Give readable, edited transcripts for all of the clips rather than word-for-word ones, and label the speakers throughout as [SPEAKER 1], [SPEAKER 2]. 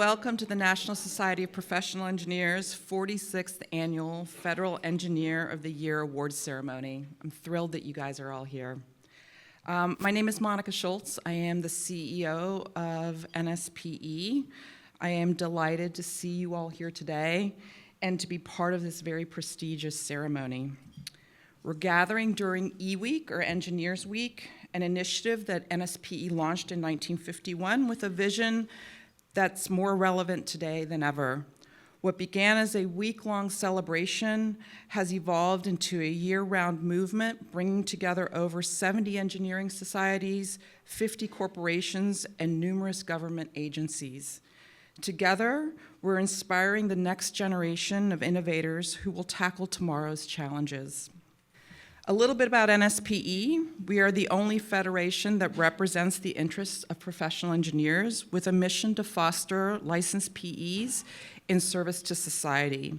[SPEAKER 1] welcome to the National Society of Professional Engineers 46th Annual Federal Engineer of the Year Awards Ceremony. I'm thrilled that you guys are all here. My name is Monica Schultz. I am the CEO of NSPE. I am delighted to see you all here today and to be part of this very prestigious ceremony. We're gathering during E-Week, or Engineers Week, an initiative that NSPE launched in 1951 with a vision that's more relevant today than ever. What began as a week-long celebration has evolved into a year-round movement, bringing together over 70 engineering societies, 50 corporations, and numerous government agencies. Together, we're inspiring the next generation of innovators who will tackle tomorrow's challenges. A little bit about NSPE. We are the only federation that represents the interests of professional engineers with a mission to foster licensed PEs in service to society.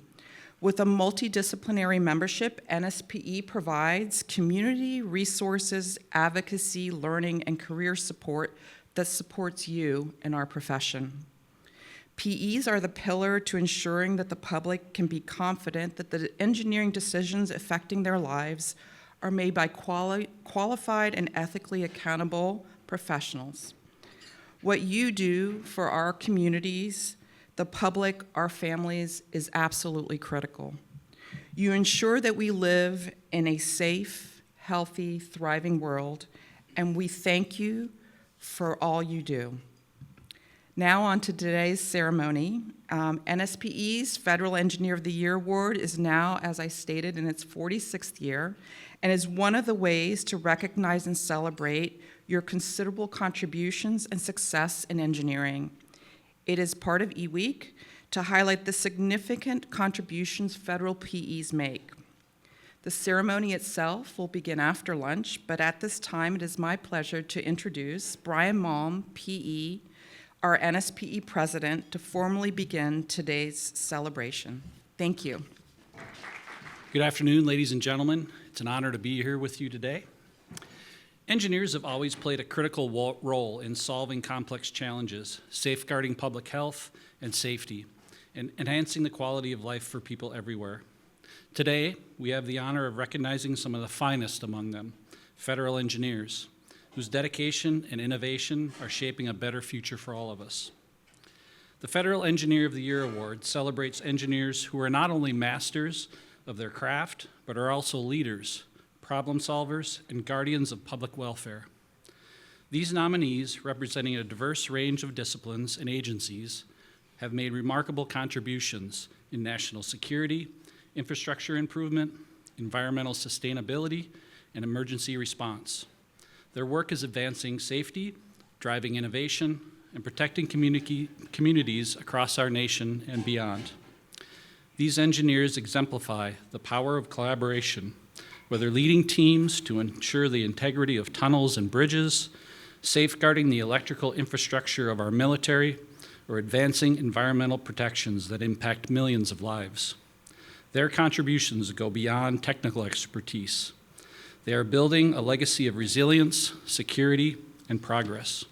[SPEAKER 1] With a multidisciplinary membership, NSPE provides community, resources, advocacy, learning, and career support that supports you in our profession. PEs are the pillar to ensuring that the public can be confident that the engineering decisions affecting their lives are made by qualified and ethically accountable professionals. What you do for our communities, the public, our families, is absolutely critical. You ensure that we live in a safe, healthy, thriving world, and we thank you for all you do. Now on to today's ceremony. NSPE's Federal Engineer of the Year Award is now, as I stated, in its 46th year, and is one of the ways to recognize and celebrate your considerable contributions and success in engineering. It is part of E-Week to highlight the significant contributions federal PEs make. The ceremony itself will begin after lunch, but at this time it is my pleasure to introduce Brian Malm, PE, our NSPE president, to formally begin today's celebration. Thank you.
[SPEAKER 2] Good afternoon, ladies and gentlemen. It's an honor to be here with you today. Engineers have always played a critical role in solving complex challenges, safeguarding public health and safety, and enhancing the quality of life for people everywhere. Today, we have the honor of recognizing some of the finest among them, federal engineers, whose dedication and innovation are shaping a better future for all of us. The Federal Engineer of the Year Award celebrates engineers who are not only masters of their craft, but are also leaders, problem solvers, and guardians of public welfare. These nominees, representing a diverse range of disciplines and agencies, have made remarkable contributions in national security, infrastructure improvement, environmental sustainability, and emergency response. Their work is advancing safety, driving innovation, and protecting communities across our nation and beyond. These engineers exemplify the power of collaboration, whether leading teams to ensure the integrity of tunnels and bridges, safeguarding the electrical infrastructure of our military, or advancing environmental protections that impact millions of lives. Their contributions go beyond technical expertise. They are building a legacy of resilience, security, and progress.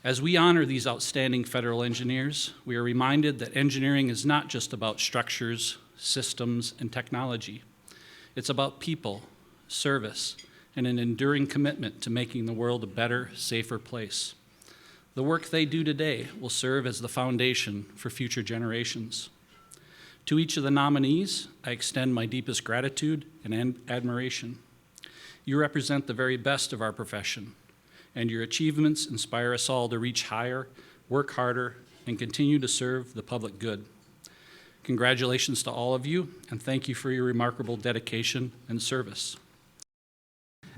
[SPEAKER 2] As we honor these outstanding federal engineers, we are reminded that engineering is not just about structures, systems, and technology. It's about people, service, and an enduring commitment to making the world a better, safer place. The work they do today will serve as the foundation for future generations. To each of the nominees, I extend my deepest gratitude and admiration. You represent the very best of our profession, and your achievements inspire us all to reach higher, work harder, and continue to serve the public good. Congratulations to all of you, and thank you for your remarkable dedication and service.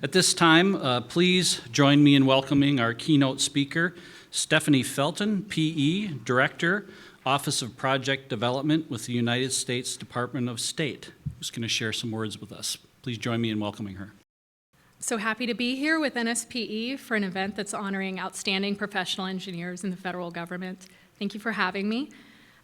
[SPEAKER 2] At this time, please join me in welcoming our keynote speaker, Stephanie Felton, PE, Director, Office of Project Development with the United States Department of State, who's going to share some words with us. Please join me in welcoming her.
[SPEAKER 3] So happy to be here with NSPE for an event that's honoring outstanding professional engineers in the federal government. Thank you for having me.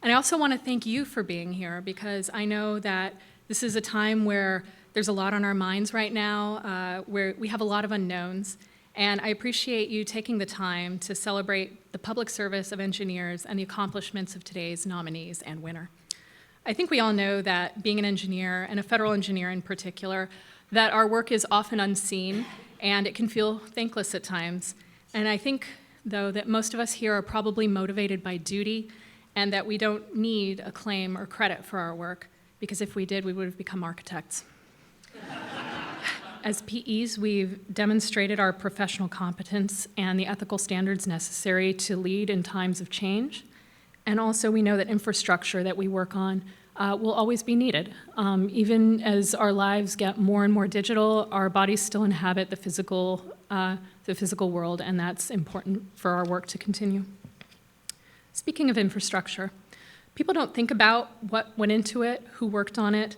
[SPEAKER 3] And I also want to thank you for being here, because I know that this is a time where there's a lot on our minds right now, where we have a lot of unknowns. And I appreciate you taking the time to celebrate the public service of engineers, and the accomplishments of today's nominees and winner. I think we all know that being an engineer, and a federal engineer in particular, that our work is often unseen and it can feel thankless at times. And I think, though, that most of us here are probably motivated by duty and that we don't need acclaim or credit for our work, because if we did, we would have become architects. As PEs, we've demonstrated our professional competence and the ethical standards necessary to lead in times of change. And also, we know that infrastructure that we work on will always be needed. Even as our lives get more and more digital, our bodies still inhabit the physical world, and that's important for our work to continue. Speaking of infrastructure, people don't think about what went into it, who worked on it,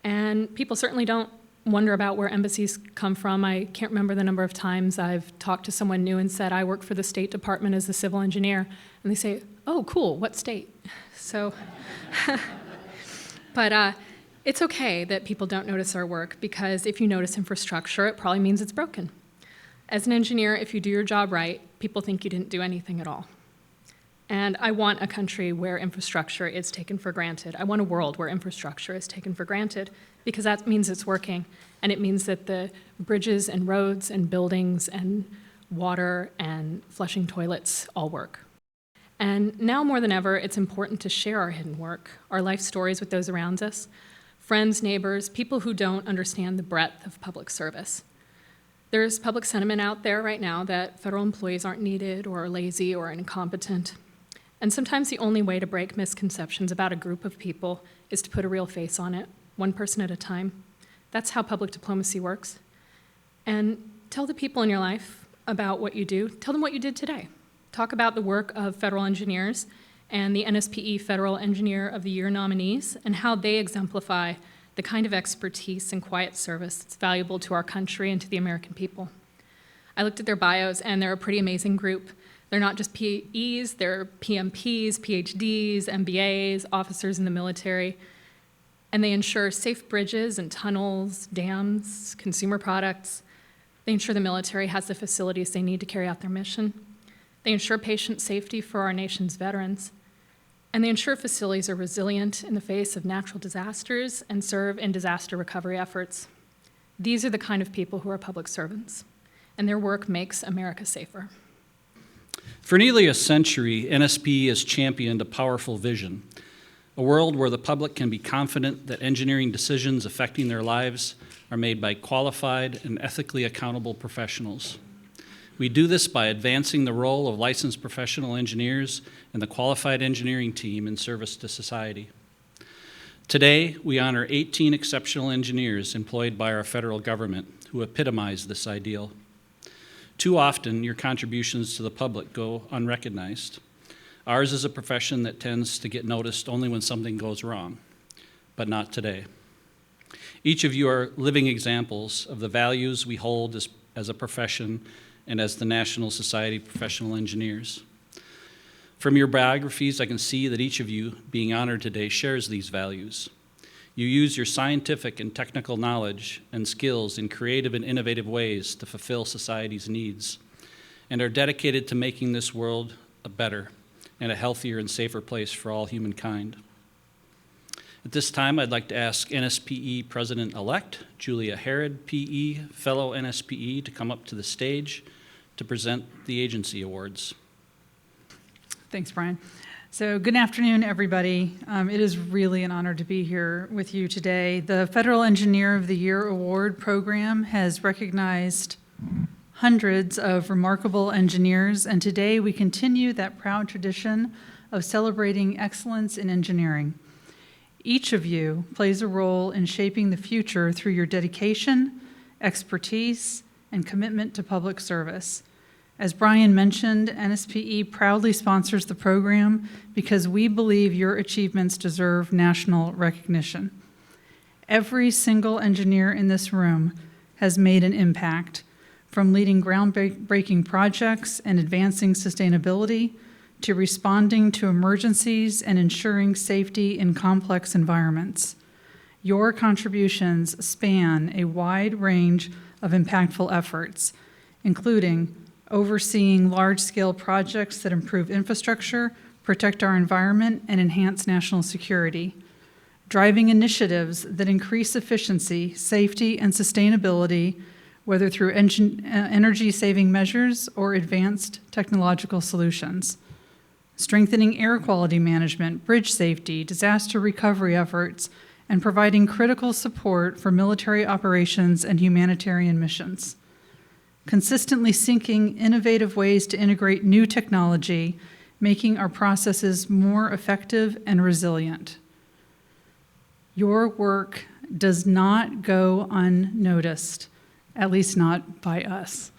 [SPEAKER 3] and people certainly don't wonder about where embassies come from. I can't remember the number of times I've talked to someone new and said, I work for the State Department as a civil engineer. And they say, oh, cool, what state? So, but it's okay that people don't notice our work, because if you notice infrastructure, it probably means it's broken. As an engineer, if you do your job right, people think you didn't do anything at all. And I want a country where infrastructure is taken for granted. I want a world where infrastructure is taken for granted, because that means it's working, and it means that the bridges and roads and buildings and water and flushing toilets all work. And now more than ever, it's important to share our hidden work, our life stories with those around us, friends, neighbors, people who don't understand the breadth of public service. There's public sentiment out there right now that federal employees aren't needed or are lazy or incompetent. And sometimes the only way to break misconceptions about a group of people is to put a real face on it, one person at a time. That's how public diplomacy works. And tell the people in your life about what you do. Tell them what you did today. Talk about the work of federal engineers and the NSPE Federal Engineer of the Year nominees and how they exemplify the kind of expertise and quiet service that's valuable to our country and to the American people. I looked at their bios, and they're a pretty amazing group. They're not just PEs, they're PMPs, PhDs, MBAs, officers in the military, and they ensure safe bridges and tunnels, dams, consumer products. They ensure the military has the facilities they need to carry out their mission. They ensure patient safety for our nation's veterans. And they ensure facilities are resilient in the face of natural disasters and serve in disaster recovery efforts. These are the kind of people who are public servants, and their work makes America safer.
[SPEAKER 2] For nearly a century, NSPE has championed a powerful vision, a world where the public can be confident that engineering decisions affecting their lives are made by qualified and ethically accountable professionals. We do this by advancing the role of licensed professional engineers and the qualified engineering team in service to society. Today, we honor 18 exceptional engineers employed by our federal government who epitomize this ideal. Too often, your contributions to the public go unrecognized. Ours is a profession that tends to get noticed only when something goes wrong, but not today. Each of you are living examples of the values we hold as a profession and as the National Society of Professional Engineers. From your biographies, I can see that each of you being honored today shares these values. You use your scientific and technical knowledge and skills in creative and innovative ways to fulfill society's needs, and are dedicated to making this world a better and a healthier and safer place for all humankind. At this time, I'd like to ask NSPE President-elect Julia Herod, PE, fellow NSPE, to come up to the stage to present the agency awards.
[SPEAKER 4] Thanks, Brian. So good afternoon, everybody. It is really an honor to be here with you today. The Federal Engineer of the Year Award program has recognized hundreds of remarkable engineers, and today we continue that proud tradition of celebrating excellence in engineering. Each of you plays a role in shaping the future through your dedication, expertise, and commitment to public service. As Brian mentioned, NSPE proudly sponsors the program because we believe your achievements deserve national recognition. Every single engineer in this room has made an impact, from leading groundbreaking projects and advancing sustainability to responding to emergencies and ensuring safety in complex environments. Your contributions span a wide range of impactful efforts, including overseeing large-scale projects that improve infrastructure, protect our environment, and enhance national security. Driving initiatives that increase efficiency, safety, and sustainability, whether through energy-saving measures or advanced technological solutions. Strengthening air quality management, bridge safety, disaster recovery efforts, and providing critical support for military operations and humanitarian missions. Consistently seeking innovative ways to integrate new technology, making our processes more effective and resilient. Your work does not go unnoticed, at least not by us.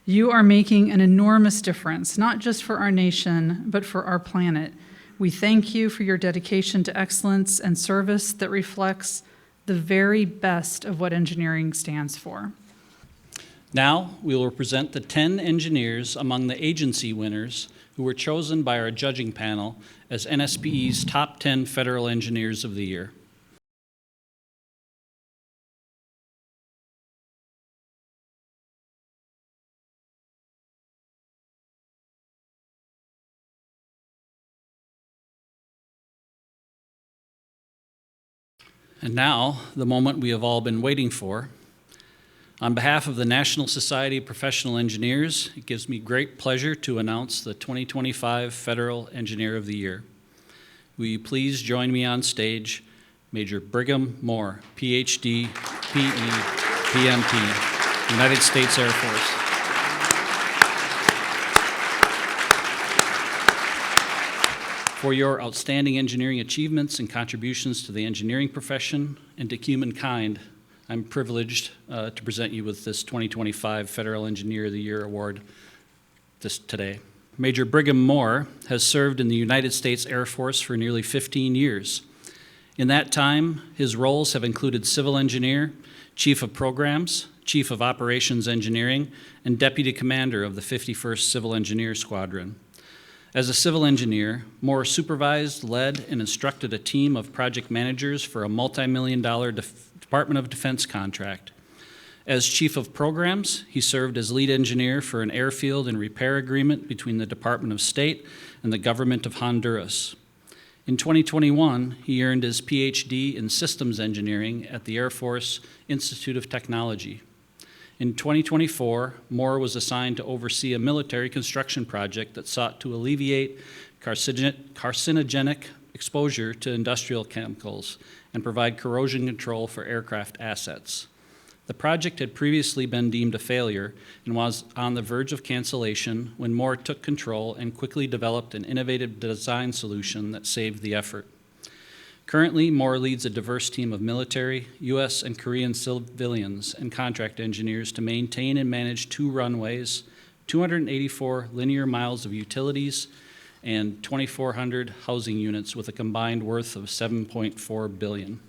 [SPEAKER 4] You are making an enormous difference, not just for our nation, but for our planet. We thank you for your dedication to excellence and service that reflects the very best of what engineering stands for.
[SPEAKER 2] Now, we will present the 10 engineers among the agency winners who were chosen by our judging panel as NSPE's top 10 federal engineers of the year. And now, the moment we have all been waiting for. On behalf of the National Society of Professional Engineers, it gives me great pleasure to announce the 2025 Federal Engineer of the Year. Will you please join me on stage, Major Brigham Moore, PhD, PE, PMT, United States Air Force. For your outstanding engineering achievements and contributions to the engineering profession and to humankind, I'm privileged to present you with this 2025 Federal Engineer of the Year Award today. Major Brigham Moore has served in the United States Air Force for nearly 15 years. In that time, his roles have included civil engineer, chief of programs, chief of operations engineering, and deputy commander of the 51st Civil Engineer Squadron. As a civil engineer, Moore supervised, led, and instructed a team of project managers for a multi-million-dollar Department of Defense contract. As chief of programs, he served as lead engineer for an airfield and repair agreement between the Department of State and the government of Honduras. In 2021, he earned his PhD in systems engineering at the Air Force Institute of Technology. In 2024, Moore was assigned to oversee a military construction project that sought to alleviate carcinogenic exposure to industrial chemicals and provide corrosion control for aircraft assets. The project had previously been deemed a failure and was on the verge of cancellation when Moore took control and quickly developed an innovative design solution that saved the effort. Currently, Moore leads a diverse team of military, U.S. and Korean civilians and contract engineers to maintain and manage 2 runways, 284 linear miles of utilities, and 2,400 housing units with a combined worth of $7.4 billion.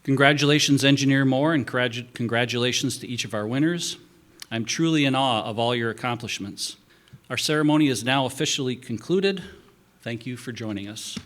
[SPEAKER 2] Congratulations, Engineer Moore, and congratulations to each of our winners. I'm truly in awe of all your accomplishments. Our ceremony is now officially concluded. Thank you for joining us.